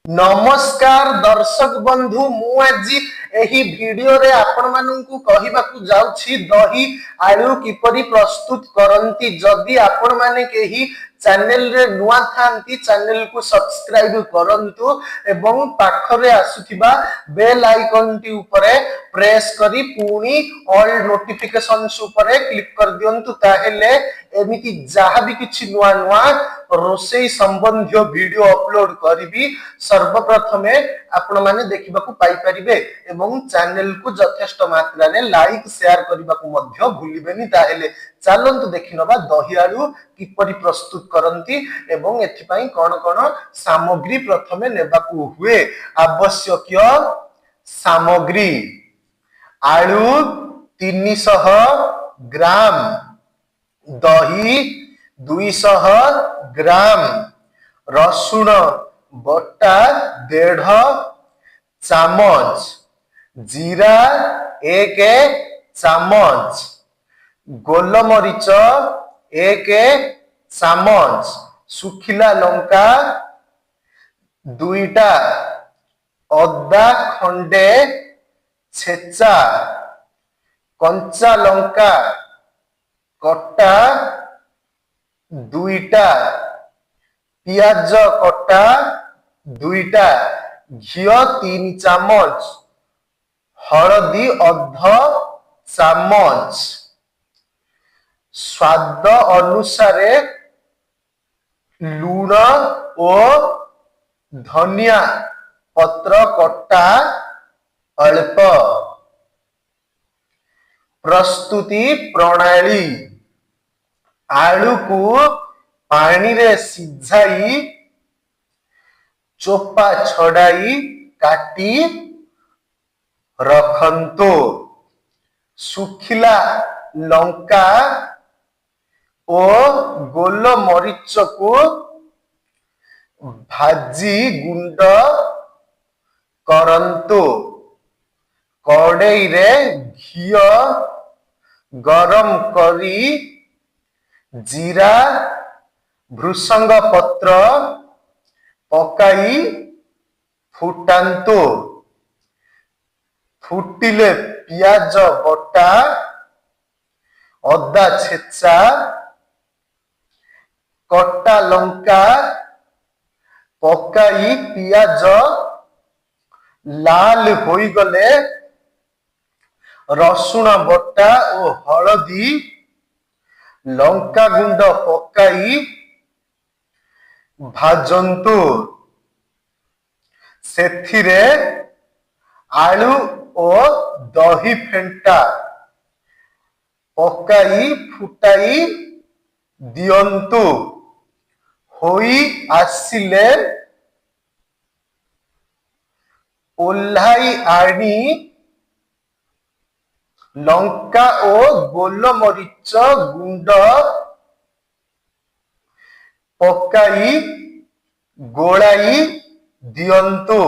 नमस्कार दर्शक बंधु मु आज एही वीडियो रे आपण माननकु कहिबाकू जाउछि दही आलू किपरि प्रस्तुत करंती। जदि आपण माने केही चैनल रे नुआ थांती चैनल को सब्सक्राइब करंतु एवं पाखरे आसुथिबा बेल आइकन टी ऊपरे प्रेस करी पुनी ऑल नोटिफिकेशंस ऊपरे क्लिक कर दियंतु। ताहेले एमिति जहा भी किछि नुआ नुआ रोसई संबंधी वीडियो अपलोड करिबी सर्वप्रथमे आपण माने देखिबाकू पाई परिबे एवं चैनल को यथेष्ट मात्रा रे लाइक शेयर करिबाकू मध्य भूलिबेनी। ताहेले चलंतु देखिनबा दही आलू किपरि प्रस्तुत करंती एवं एथि पई कोन कोन सामग्री प्रथमे नेबाकू हुए। आवश्यक सामग्री आलू 300 ग्राम, दही 200 ग्राम, रसुण बटा 1.5 चामच, जीरा 1 चामच, गोलमरीच 1 चामच, सुखिला लंका 2टा, अदा खंडे छेचा, कंचा लंका कटा 2टा, पियाज कटा 2टा, घियो 3 चामच, हळदी अर्ध चामच, स्वाद अनुसारे लूण और धनिया पत्र कटा अल्प। प्रस्तुति प्रणाली आलू को पानी रे सिझाई चोपा छड़ाई काटी रखंतो। सुखिला लंका और गोल मरीच को भाजी गुंड करंतो। कड़ाई रे घी गरम करी जीरा भृषंग पत्र पकाई फुटांतो। फुटिले पियाज बटा अदा छेचा कटा लंका पकाई पियाज लाल होई गले रसुण बटा और हळदी लंका गुंड पकाई भाजंतु। सेथिरे आलू और दही फेंटा पकाई फुटाई दियंतु। होई आसिले ओल्हाई आनी लंका और गोलमरीच गुंड पकाई गोलाई दियंतु।